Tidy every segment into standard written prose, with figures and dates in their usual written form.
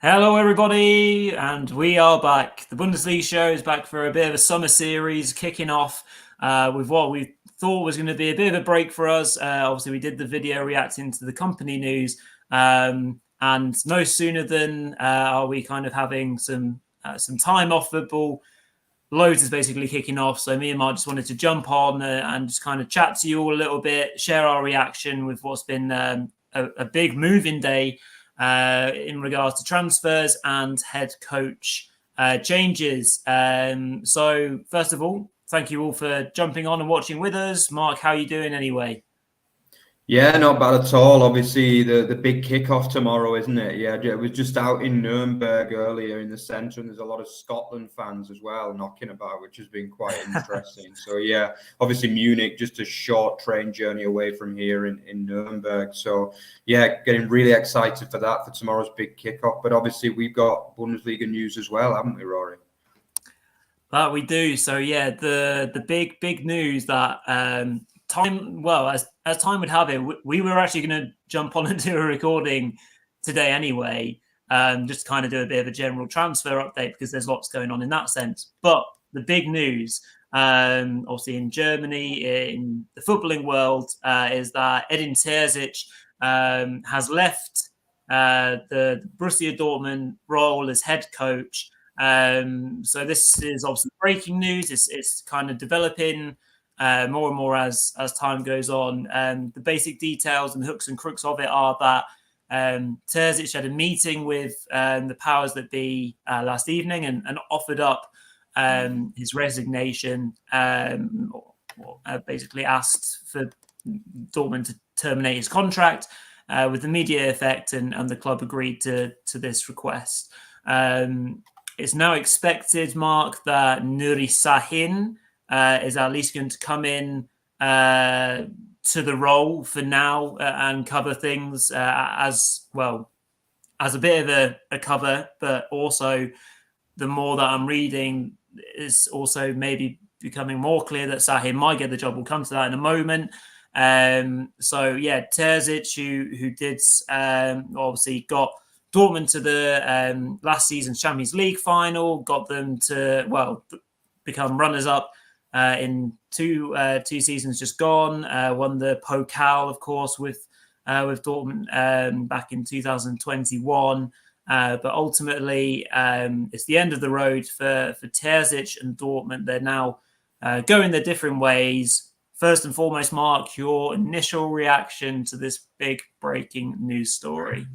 Hello, everybody, and we are back. The Bundesliga show is back for a bit of a summer series, kicking off with what we thought was going to be a bit of a break for us. Obviously, we did the video reacting to the company news, and no sooner than are we kind of having some time off football. Loads is basically kicking off, so me and Mark just wanted to jump on and just kind of chat to you all a little bit, share our reaction with what's been a big moving day in regards to transfers and head coach changes. So first of all, thank you all for jumping on and watching with us. Mark, how are you doing anyway? Yeah, not bad at all. Obviously, the big kickoff tomorrow, isn't it? Yeah, it was just out in Nuremberg earlier in the centre, and there's a lot of Scotland fans as well knocking about, which has been quite interesting. So yeah, obviously Munich, just a short train journey away from here in Nuremberg. So yeah, getting really excited for that for tomorrow's big kickoff. But obviously we've got Bundesliga news as well, haven't we, Rory? That we do. So yeah, the big news that as time would have it, we were actually going to jump on and do a recording today anyway, just to kind of do a bit of a general transfer update because there's lots going on in that sense. But the big news, obviously in Germany, in the footballing world, is that Edin Terzic has left the Borussia Dortmund role as head coach. So this is obviously breaking news. It's kind of developing more and more as time goes on. The basic details and hooks and crooks of it are that Terzic had a meeting with the powers that be last evening and offered up his resignation, or basically asked for Dortmund to terminate his contract with immediate effect, and the club agreed to this request. It's now expected, Mark, that Nuri Sahin is at least going to come in to the role for now and cover things as well as a bit of a cover, but also the more that I'm reading is also maybe becoming more clear that Sahin might get the job. We'll come to that in a moment. So yeah, Terzic, who did obviously got Dortmund to the last season's Champions League final, got them to become runners-up in two seasons just gone. Won the Pokal, of course, with Dortmund back in 2021. But ultimately, it's the end of the road for Terzic and Dortmund. They're now going their different ways. First and foremost, Mark, your initial reaction to this big breaking news story.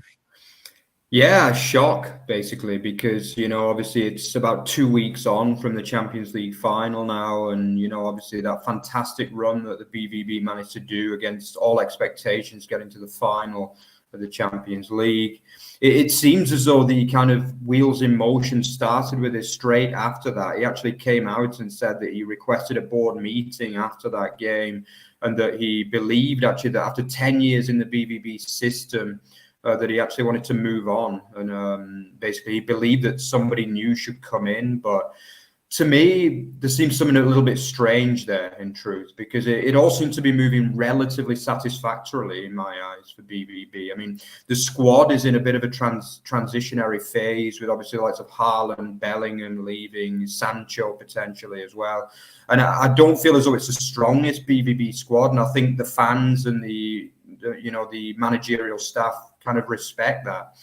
Yeah, shock basically, because obviously it's about 2 weeks on from the Champions League final now, and obviously that fantastic run that the BVB managed to do against all expectations, getting to the final of the Champions League. It seems as though the kind of wheels in motion started with it straight after that. He actually came out and said that he requested a board meeting after that game, and that he believed actually that after 10 years in the BVB system, that he actually wanted to move on, and basically he believed that somebody new should come in. But to me, there seems something a little bit strange there, in truth, because it all seems to be moving relatively satisfactorily in my eyes for BVB. I mean, the squad is in a bit of a transitionary phase, with obviously the likes of Haaland, Bellingham leaving, Sancho potentially as well. And I don't feel as though it's the strongest BVB squad, and I think the fans and the managerial staff kind of respect that.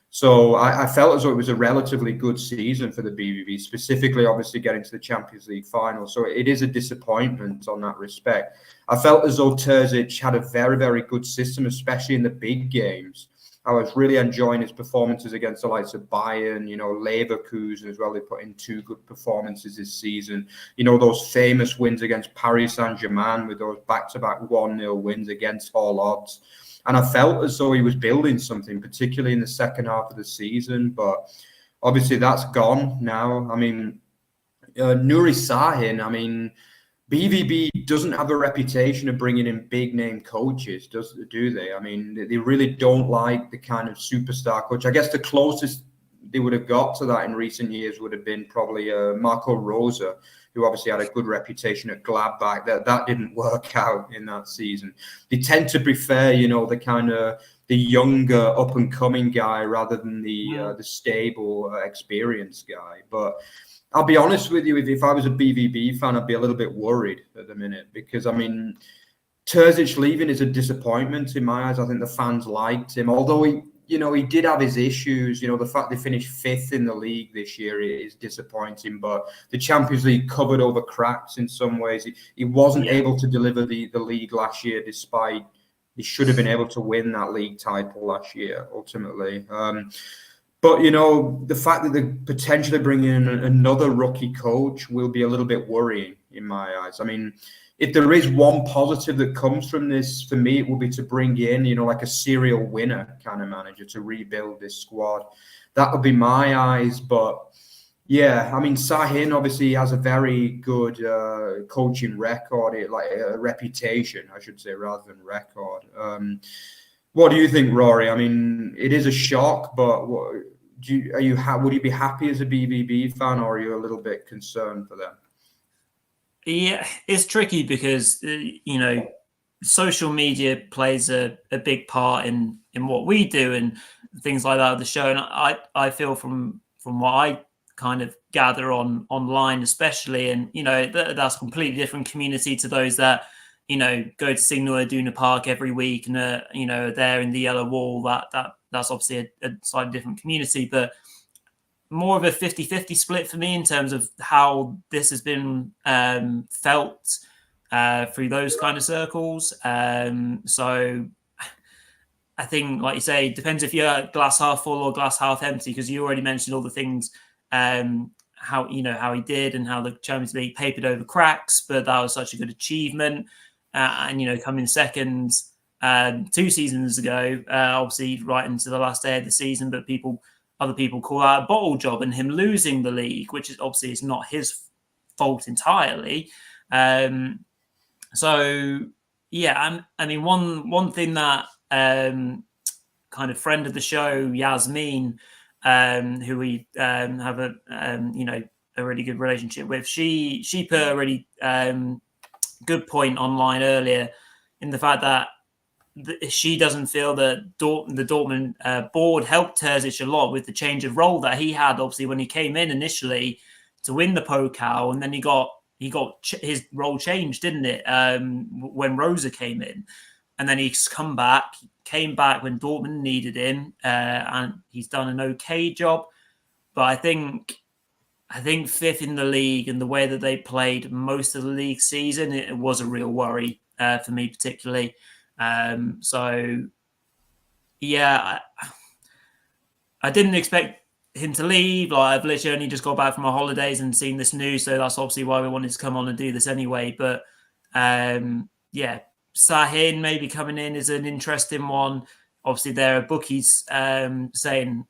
So I felt as though it was a relatively good season for the BVB, specifically obviously getting to the Champions League final. So it is a disappointment on that respect. I felt as though Terzic had a very, very good system, especially in the big games. I was really enjoying his performances against the likes of Bayern, Leverkusen as well. They put in 2 good performances this season. Those famous wins against Paris Saint-Germain with those back-to-back 1-0 wins against all odds. And I felt as though he was building something, particularly in the second half of the season. But obviously that's gone now. I mean, Nuri Sahin, BVB doesn't have a reputation of bringing in big-name coaches, do they? I mean, they really don't like the kind of superstar coach. I guess the closest they would have got to that in recent years would have been probably Marco Rose, who obviously had a good reputation at Gladbach. That didn't work out in that season. They tend to prefer, the younger up and coming guy rather than the stable experienced guy. But I'll be honest with you, if I was a BVB fan, I'd be a little bit worried at the minute, because I mean, Terzic leaving is a disappointment in my eyes. I think the fans liked him, although he did have his issues. The fact they finished 5th in the league this year is disappointing, but the Champions League covered over cracks in some ways. He wasn't able to deliver the league last year, despite he should have been able to win that league title last year, ultimately. But, the fact that they're potentially bringing in another rookie coach will be a little bit worrying in my eyes. I mean, if there is one positive that comes from this, for me, it will be to bring in, like a serial winner kind of manager to rebuild this squad. That would be my eyes. But yeah, I mean, Sahin obviously has a very good coaching record, like a reputation, I should say, rather than record. What do you think, Rory? I mean, it is a shock, but would you be happy as a BVB fan, or are you a little bit concerned for them? Yeah, it's tricky because, social media plays a big part in what we do and things like that of the show. And I feel from what I kind of gather online, especially, and, that's a completely different community to those that, go to Signal Iduna Park every week and, there in the yellow wall. That's obviously a slightly different community, but more of a 50-50 split for me in terms of how this has been felt through those kind of circles. So I think, like you say, it depends if you're glass half full or glass half empty, because you already mentioned all the things, how he did and how the Champions League papered over cracks, but that was such a good achievement. And, coming second 2 seasons ago, obviously right into the last day of the season, but other people call that a bottle job, and him losing the league, which is obviously is not his fault entirely. So yeah, I mean, one thing that kind of friend of the show, Yasmin, who we have a really good relationship with, she put a really good point online earlier in the fact that she doesn't feel that the Dortmund board helped Terzic a lot with the change of role that he had, obviously, when he came in initially to win the Pokal, and then he got his role changed, didn't it, when Rosa came in. And then he's came back when Dortmund needed him, and he's done an okay job. But I think 5th in the league, and the way that they played most of the league season, it was a real worry for me particularly. So yeah, I didn't expect him to leave. Like, I've literally only just got back from my holidays and seen this news, so that's obviously why we wanted to come on and do this anyway. But yeah, Sahin maybe coming in is an interesting one. Obviously, there are bookies saying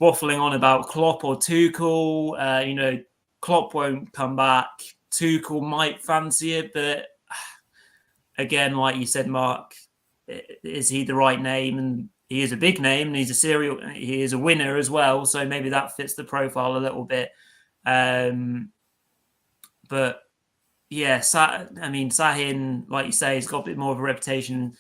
waffling on about Klopp or Tuchel. Klopp won't come back. Tuchel might fancy it, but again, like you said, Mark, is he the right name? And he is a big name, and he is a winner as well. So maybe that fits the profile a little bit. But yeah, Sahin, like you say, has got a bit more of a reputation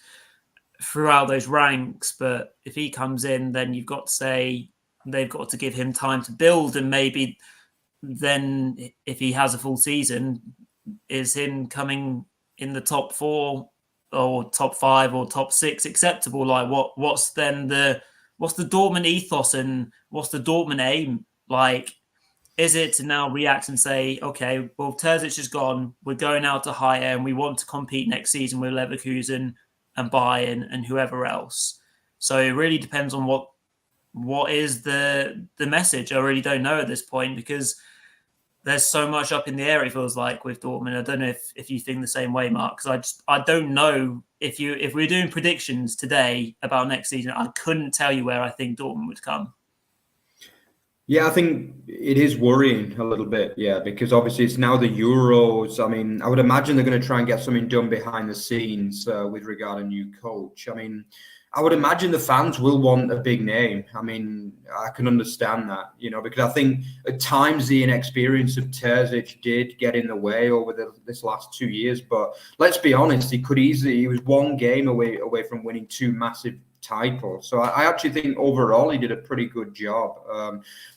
throughout those ranks. But if he comes in, then you've got to say they've got to give him time to build, and maybe then if he has a full season, is him coming in the top 4 or top 5 or top 6 acceptable? Like, what's the Dortmund ethos, and what's the Dortmund aim? Like, is it to now react and say, okay, well, Terzic is gone, we're going out to hire, and we want to compete next season with Leverkusen and Bayern and whoever else? So it really depends on what is the message. I really don't know at this point, because there's so much up in the air, it feels like, with Dortmund. I don't know if you think the same way, Mark, because I don't know if we're doing predictions today about next season, I couldn't tell you where I think Dortmund would come. Yeah, I think it is worrying a little bit, yeah, because obviously it's now the Euros. I mean, I would imagine they're going to try and get something done behind the scenes with regard to a new coach. I mean, I would imagine the fans will want a big name. I mean, I can understand that, because I think at times the inexperience of Terzic did get in the way over this last 2 years. But let's be honest, he was one game away from winning 2 massive title. So I actually think overall he did a pretty good job.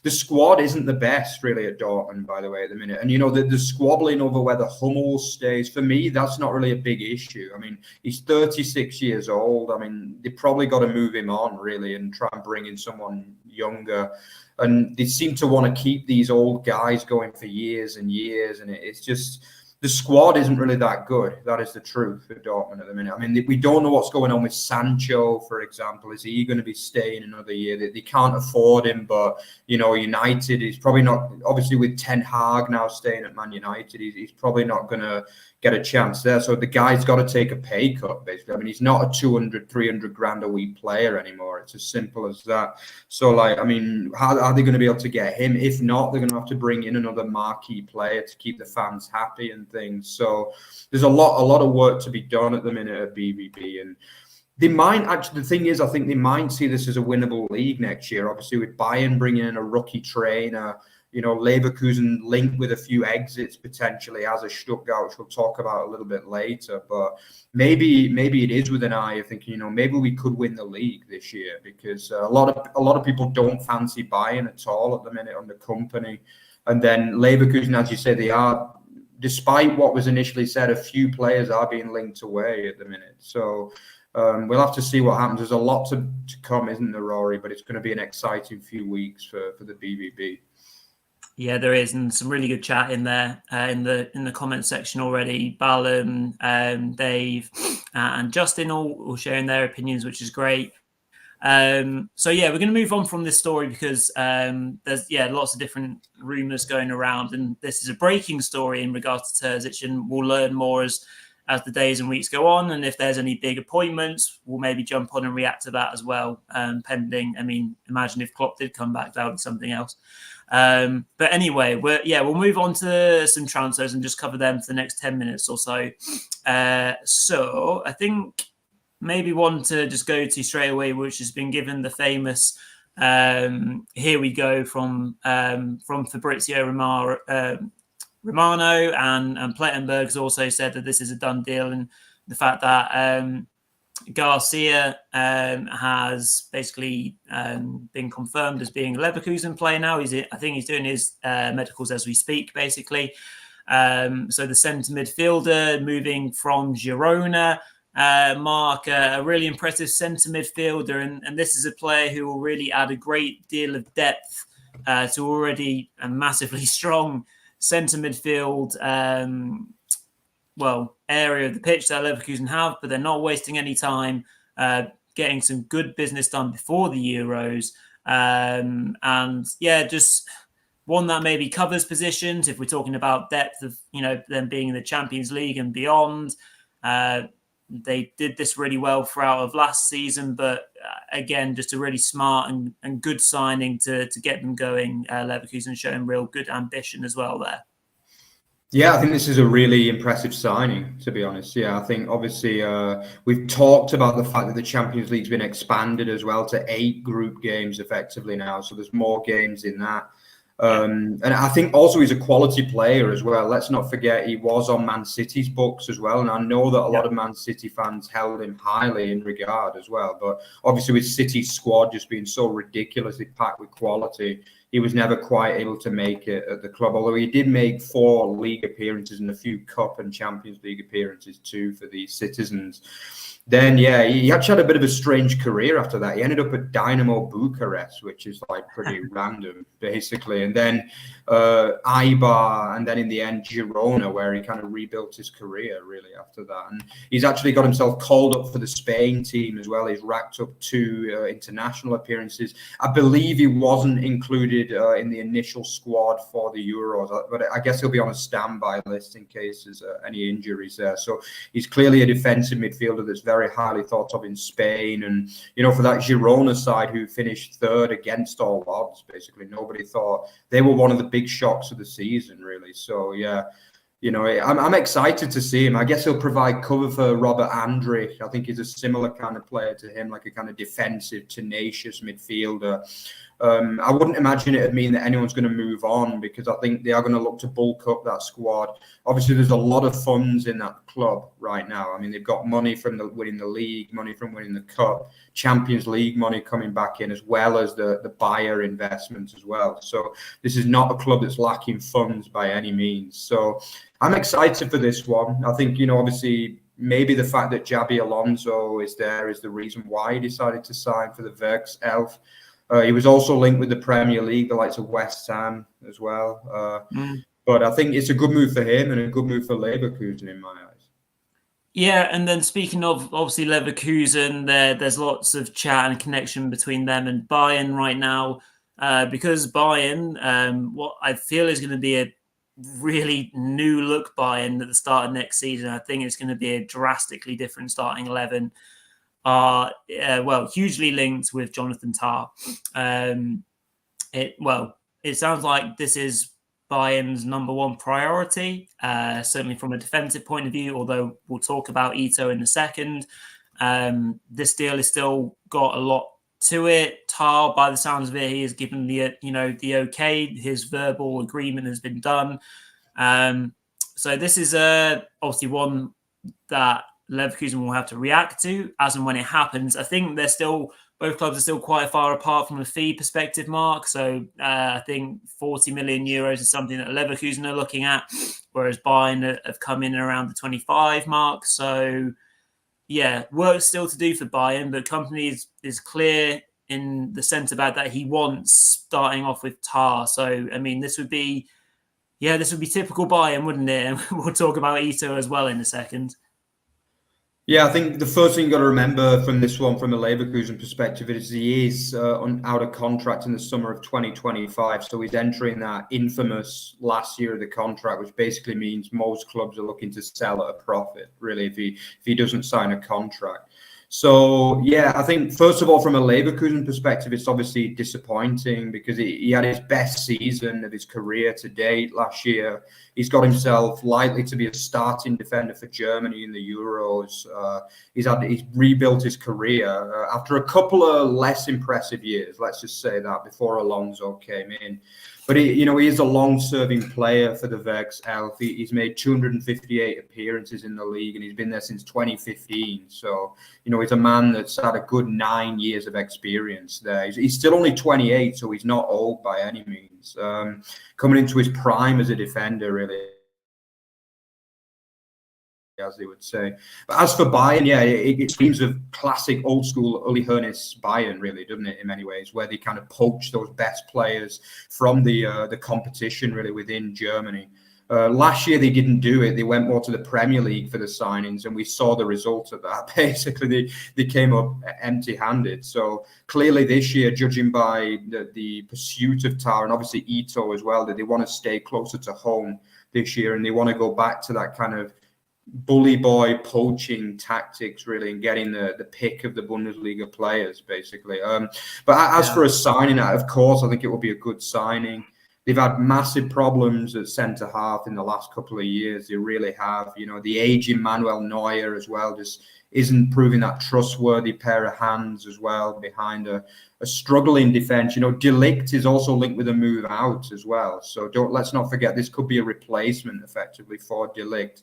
The squad isn't the best really at Dortmund, by the way, at the minute. And, the squabbling over whether Hummel stays, for me, that's not really a big issue. I mean, he's 36 years old. I mean, they probably got to move him on, really, and try and bring in someone younger. And they seem to want to keep these old guys going for years and years. And it's just... the squad isn't really that good. That is the truth for Dortmund at the minute. I mean, we don't know what's going on with Sancho, for example. Is he going to be staying another year? They can't afford him, but, United, he's probably not, obviously with Ten Hag now staying at Man United, he's probably not going to get a chance there. So the guy's got to take a pay cut, basically. I mean, he's not a 200, 300 grand a week player anymore. It's as simple as that. So, how are they going to be able to get him? If not, they're going to have to bring in another marquee player to keep the fans happy and things. So there's a lot of work to be done at the minute at BVB. And they might actually, the thing is, I think they might see this as a winnable league next year. Obviously, with Bayern bringing in a rookie trainer, Leverkusen linked with a few exits potentially as a Stuttgart, which we'll talk about a little bit later. But maybe it is with an eye of thinking, maybe we could win the league this year, because a lot of people don't fancy Bayern at all at the minute on the company. And then Leverkusen, as you say, they are, despite what was initially said, a few players are being linked away at the minute. So we'll have to see what happens. There's a lot to come, isn't there, Rory? But it's going to be an exciting few weeks for the BVB. Yeah, there is, and some really good chat in there in the comment section already. Ballum, Dave, and Justin all sharing their opinions, which is great. So yeah, we're going to move on from this story because there's lots of different rumours going around, and this is a breaking story in regards to Terzic, and we'll learn more as the days and weeks go on. And if there's any big appointments, we'll maybe jump on and react to that as well, pending. I mean, imagine if Klopp did come back, that would be something else. But anyway, we'll move on to some transfers and just cover them for the next 10 minutes or so. So I think maybe one to just go to straight away, which has been given the famous "Here we go" from Fabrizio Romano, and Plettenberg has also said that this is a done deal, and the fact that Garcia has basically been confirmed as being a Leverkusen player now. I think he's doing his medicals as we speak, basically. So the centre midfielder moving from Girona. Mark, a really impressive centre midfielder, and this is a player who will really add a great deal of depth to already a massively strong centre midfield area of the pitch that Leverkusen have, but they're not wasting any time getting some good business done before the Euros. Just one that maybe covers positions if we're talking about depth of, them being in the Champions League and beyond. They did this really well throughout of last season, but again, just a really smart and good signing to get them going. Leverkusen showing real good ambition as well there. Yeah, I think this is a really impressive signing, to be honest. Yeah, I think obviously we've talked about the fact that the Champions League's been expanded as well to 8 group games effectively now. So there's more games in that. And I think also he's a quality player as well. Let's not forget he was on Man City's books as well. And I know that a lot of Man City fans held him highly in regard as well. But obviously with City's squad just being so ridiculously packed with quality, he was never quite able to make it at the club. Although he did make 4 league appearances and a few Cup and Champions League appearances too for the citizens. Then, he actually had a bit of a strange career after that. He ended up at Dynamo Bucharest, which is like pretty random, basically. And then Eibar, and then in the end, Girona, where he kind of rebuilt his career, really, after that. And he's actually got himself called up for the Spain team as well. He's racked up 2 international appearances. I believe he wasn't included in the initial squad for the Euros, but I guess he'll be on a standby list in case there's any injuries there. So he's clearly a defensive midfielder that's very highly thought of in Spain. And for that Girona side who finished 3rd against all odds, basically nobody thought they were one of the big shocks of the season, really. So You know, I'm excited to see him. I guess he'll provide cover for Robert Andrich. I think he's a similar kind of player to him, like a kind of defensive, tenacious midfielder. I wouldn't imagine it would mean that anyone's going to move on, because I think they are going to look to bulk up that squad. Obviously, there's a lot of funds in that club right now. I mean, they've got money from winning the league, money from winning the cup, Champions League money coming back in, as well as the Bayern investments as well. So this is not a club that's lacking funds by any means. So I'm excited for this one. I think, obviously, maybe the fact that Xabi Alonso is there is the reason why he decided to sign for the Werkself. He was also linked with the Premier League, the likes of West Ham as well. But I think it's a good move for him and a good move for Leverkusen in my eyes. Yeah, and then speaking of, obviously, Leverkusen, there's lots of chat and connection between them and Bayern right now, because Bayern, what I feel is going to be a really new look Bayern at the start of next season. I think it's going to be a drastically different starting 11. Hugely linked with Jonathan Tah. It sounds like this is Bayern's number one priority, certainly from a defensive point of view, although we'll talk about Ito in a second. This deal has still got a lot to it. Tah, by the sounds of it, he has given the okay. His verbal agreement has been done. So this is obviously one that Leverkusen will have to react to as and when it happens. I think both clubs are still quite far apart from a fee perspective, Mark. So I think 40 million euros is something that Leverkusen are looking at, whereas Bayern have come in around the 25 mark. So yeah, work still to do for Bayern, but Kompany is clear in the centre back that he wants, starting off with Tah. So I mean, this would be typical Bayern, wouldn't it? And we'll talk about Ito as well in a second. Yeah, I think the first thing you got to remember from this one, from a Leverkusen perspective, is he is out of contract in the summer of 2025. So he's entering that infamous last year of the contract, which basically means most clubs are looking to sell at a profit, really, if he doesn't sign a contract. So, yeah, I think, first of all, from a Leverkusen perspective, it's obviously disappointing because he had his best season of his career to date last year. He's got himself likely to be a starting defender for Germany in the Euros. He's rebuilt his career after a couple of less impressive years, let's just say that, before Alonso came in. But he is a long-serving player for the Werkself. He's made 258 appearances in the league, and he's been there since 2015. So, he's a man that's had a good 9 years of experience there. He's still only 28, so he's not old by any means. Coming into his prime as a defender, really, as they would say. But as for Bayern, yeah, it screams of classic old school Uli Hoeneß Bayern, really, doesn't it, in many ways, where they kind of poach those best players from the competition, really, within Germany. Last year, they didn't do it. They went more to the Premier League for the signings, and we saw the result of that. Basically, they came up empty-handed. So clearly this year, judging by the pursuit of Tah, and obviously Ito as well, that they want to stay closer to home this year, and they want to go back to that kind of bully boy poaching tactics, really, and getting the pick of the Bundesliga players, basically. But as for a signing, of course, I think it will be a good signing. They've had massive problems at centre half in the last couple of years. They really have. The aging Manuel Neuer as well just isn't proving that trustworthy pair of hands as well behind a struggling defence. De Ligt is also linked with a move out as well. So let's not forget, this could be a replacement effectively for De Ligt.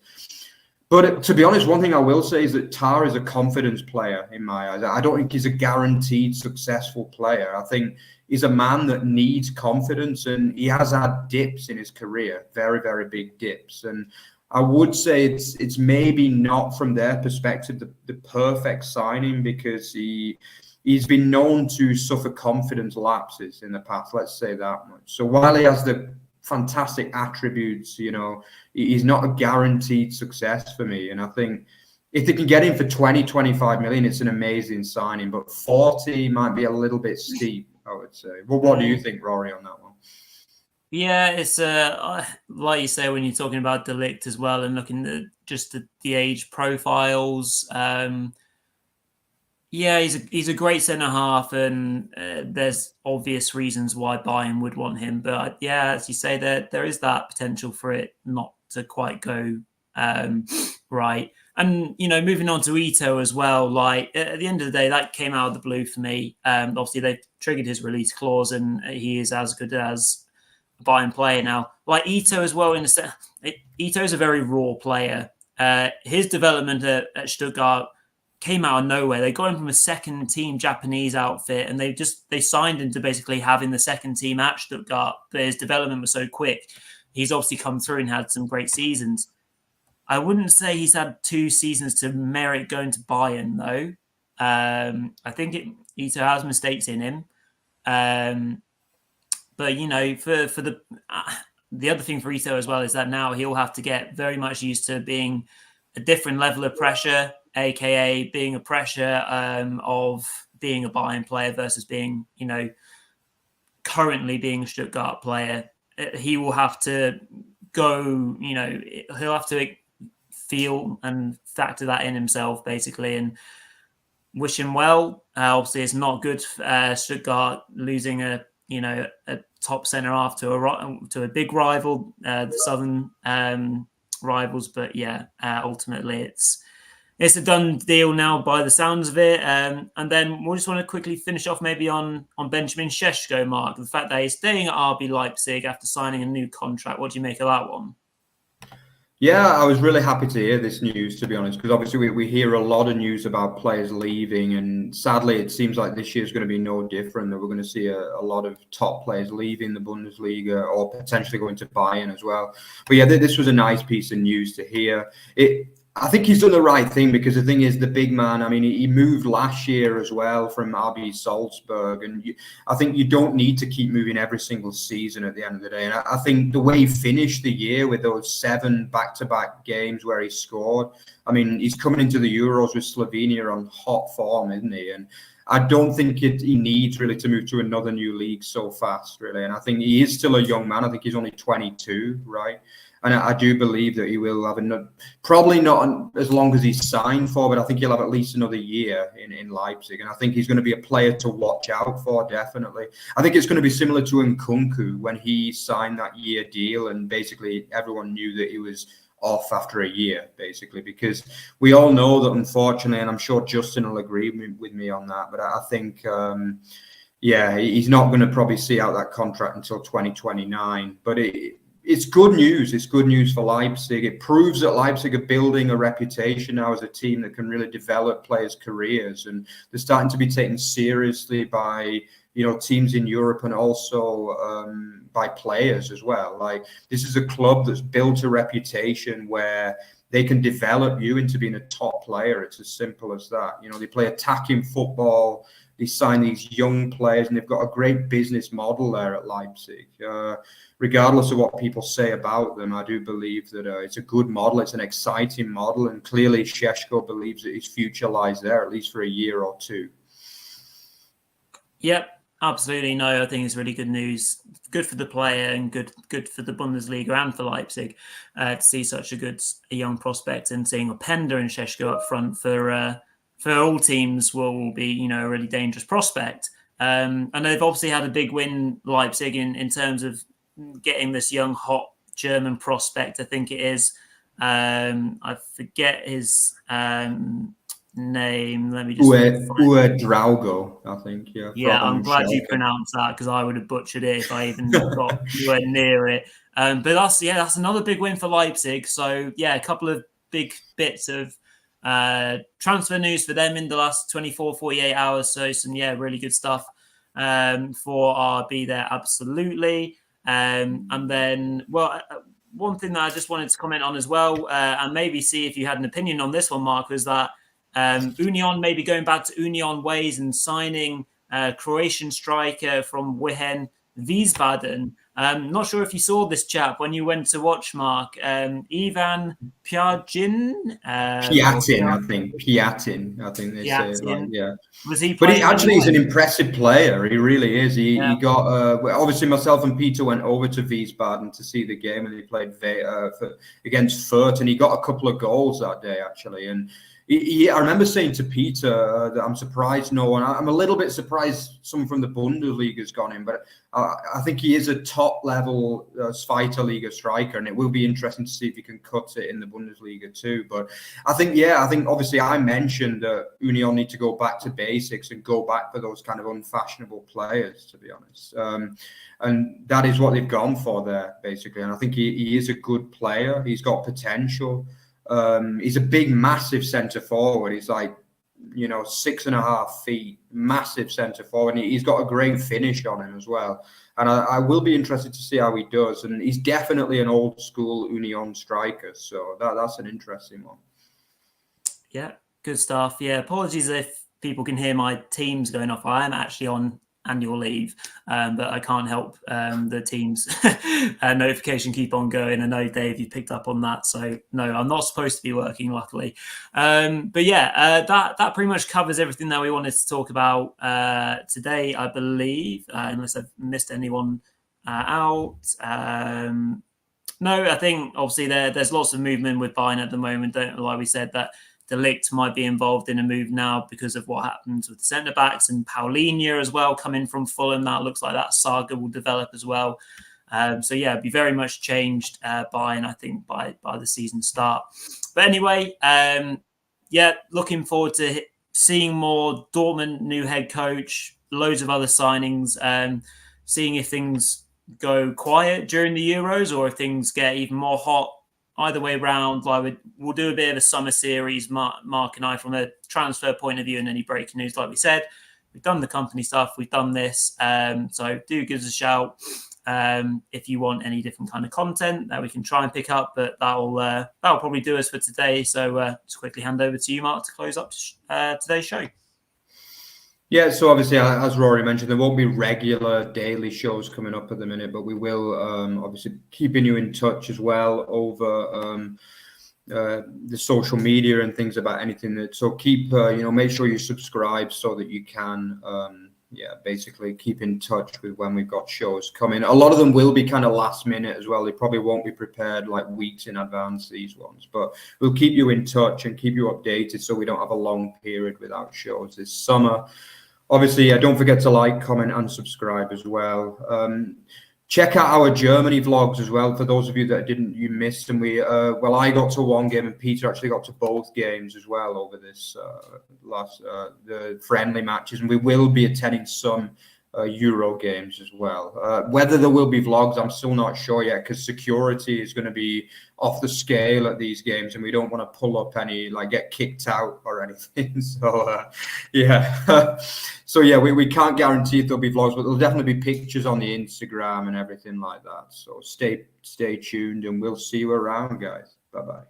But to be honest, one thing I will say is that Tah is a confidence player in my eyes. I don't think he's a guaranteed successful player. I think he's a man that needs confidence, and he has had dips in his career, very, very big dips. And I would say it's maybe not, from their perspective, the perfect signing, because he's been known to suffer confidence lapses in the past, let's say that much. So while he has the fantastic attributes, he's not a guaranteed success for me. And I think if they can get him for 20-25 million, it's an amazing signing. But 40 might be a little bit steep, I would say. Well, what do you think, Rory, on that one? Yeah, it's like you say, when you're talking about De Ligt as well, and looking at just the age profiles. Yeah, he's a great centre half, and there's obvious reasons why Bayern would want him. But yeah, as you say, there is that potential for it not to quite go right. And moving on to Ito as well. Like at the end of the day, that came out of the blue for me. Obviously, they've triggered his release clause, and he is as good as a Bayern player now. Like Ito as well. Ito's a very raw player. His development at Stuttgart came out of nowhere. They got him from a second team Japanese outfit, and they signed him to basically have in the second team at Stuttgart. But his development was so quick. He's obviously come through and had some great seasons. I wouldn't say he's had 2 seasons to merit going to Bayern, though. I think Ito has mistakes in him. But for the other thing for Ito as well is that now he'll have to get very much used to being a different level of pressure, aka being a pressure of being a Bayern player versus being, currently being a Stuttgart player. He will have to go, he'll have to feel and factor that in himself, basically, and wish him well. Obviously, it's not good Stuttgart losing a top centre half to a big rival, the Southern rivals. But yeah, ultimately it's a done deal now by the sounds of it. And then we'll just want to quickly finish off maybe on Benjamin Šeško, Mark, the fact that he's staying at RB Leipzig after signing a new contract. What do you make of that one? Yeah, I was really happy to hear this news, to be honest, because obviously we hear a lot of news about players leaving, and sadly it seems like this year is going to be no different, that we're going to see a lot of top players leaving the Bundesliga or potentially going to Bayern as well. But yeah, this was a nice piece of news to hear. I think he's done the right thing, because the thing is, the big man, I mean, he moved last year as well from RB Salzburg. And I think you don't need to keep moving every single season at the end of the day. And I think the way he finished the year with those 7 back-to-back games where he scored, I mean, he's coming into the Euros with Slovenia on hot form, isn't he? And I don't think he needs really to move to another new league so fast, really. And I think he is still a young man. I think he's only 22, right? And I do believe that he will have probably not as long as he's signed for, but I think he'll have at least another year in Leipzig. And I think he's going to be a player to watch out for, definitely. I think it's going to be similar to Nkunku when he signed that year deal, and basically everyone knew that he was off after a year, basically, because we all know that, unfortunately, and I'm sure Justin will agree with me on that, but I think, yeah, he's not going to probably see out that contract until 2029. But it's good news. It's good news for Leipzig. It proves that Leipzig are building a reputation now as a team that can really develop players' careers, and they're starting to be taken seriously by teams in Europe, and also by players as well. Like, this is a club that's built a reputation where they can develop you into being a top player. It's as simple as that. They play attacking football. They sign these young players, and they've got a great business model there at Leipzig. Regardless of what people say about them, I do believe that it's a good model. It's an exciting model, and clearly Šeško believes that his future lies there, at least for a year or 2. Yep, absolutely. No, I think it's really good news. Good for the player, and good for the Bundesliga and for Leipzig to see such a young prospect, and seeing Openda and Šeško up front for all teams will be, a really dangerous prospect. And they've obviously had a big win, Leipzig, in terms of getting this young, hot German prospect. I think it is. I forget his name. Let me just. Uwe Draugo, I think. Yeah. Yeah, I'm glad you pronounced that, because I would have butchered it if I even got anywhere near it. But that's another big win for Leipzig. So yeah, a couple of big bits of transfer news for them in the last 24, 48 hours. So some really good stuff for RB there, absolutely. And then, one thing that I just wanted to comment on as well, and maybe see if you had an opinion on this one, Mark, was that Union maybe going back to Union ways and signing Croatian striker from Wihen, Wiesbaden. Not sure if you saw this chap when you went to watch, Mark. Ivan Piatin. Piatin, I think. Piatin, I think they say. Like, yeah. Was he? But he's an impressive player. He really is. He got obviously, myself and Peter went over to Wiesbaden to see the game, and he played against Fürth, and he got a couple of goals that day, actually. And I remember saying to Peter that I'm surprised no one. I'm a little bit surprised someone from the Bundesliga has gone in, but I think he is a top level Zweite Liga striker, and it will be interesting to see if he can cut it in the Bundesliga too. But I think obviously I mentioned that Union need to go back to basics and go back for those kind of unfashionable players, to be honest. And that is what they've gone for there, basically. And I think he is a good player. He's got potential. He's a big, massive centre forward. He's like, 6.5 feet, massive centre forward. And he's got a great finish on him as well. And I will be interested to see how he does. And he's definitely an old school Union striker. So that's an interesting one. Yeah, good stuff. Yeah, apologies if people can hear my teams going off. I am actually on annual leave, but I can't help the team's notification keep on going. I know, Dave, you picked up on that, so no, I'm not supposed to be working, luckily. But yeah, that pretty much covers everything that we wanted to talk about today, I believe, unless I've missed anyone out. No, I think obviously there's lots of movement with Bayern at the moment. Don't know why we said that De Ligt might be involved in a move now because of what happens with the centre-backs, and Paulinho as well coming from Fulham. That looks like that saga will develop as well. So yeah, it'd be very much changed Bayern, I think, by the season start. But anyway, yeah, looking forward to seeing more. Dortmund, new head coach, loads of other signings, seeing if things go quiet during the Euros or if things get even more hot. Either way round, we'll do a bit of a summer series, Mark and I, from a transfer point of view, and any breaking news. Like we said, we've done the company stuff, we've done this. So do give us a shout if you want any different kind of content that we can try and pick up. But that'll probably do us for today. So just quickly hand over to you, Mark, to close up today's show. Yeah, so obviously, as Rory mentioned, there won't be regular daily shows coming up at the minute, but we will obviously keeping you in touch as well over the social media and things about anything that. So keep make sure you subscribe so that you can basically keep in touch with when we've got shows coming. A lot of them will be kind of last minute as well. They probably won't be prepared like weeks in advance, these ones, but we'll keep you in touch and keep you updated so we don't have a long period without shows this summer. Obviously, don't forget to like, comment, and subscribe as well. Check out our Germany vlogs as well. For those of you that you missed, and I got to one game and Peter actually got to both games as well over this the friendly matches, and we will be attending some Euro games as well. Whether there will be vlogs, I'm still not sure yet, because security is going to be off the scale at these games, and we don't want to pull up any, get kicked out or anything. So we can't guarantee if there'll be vlogs, but there'll definitely be pictures on the Instagram and everything like that. So stay tuned, and we'll see you around, guys. Bye-bye.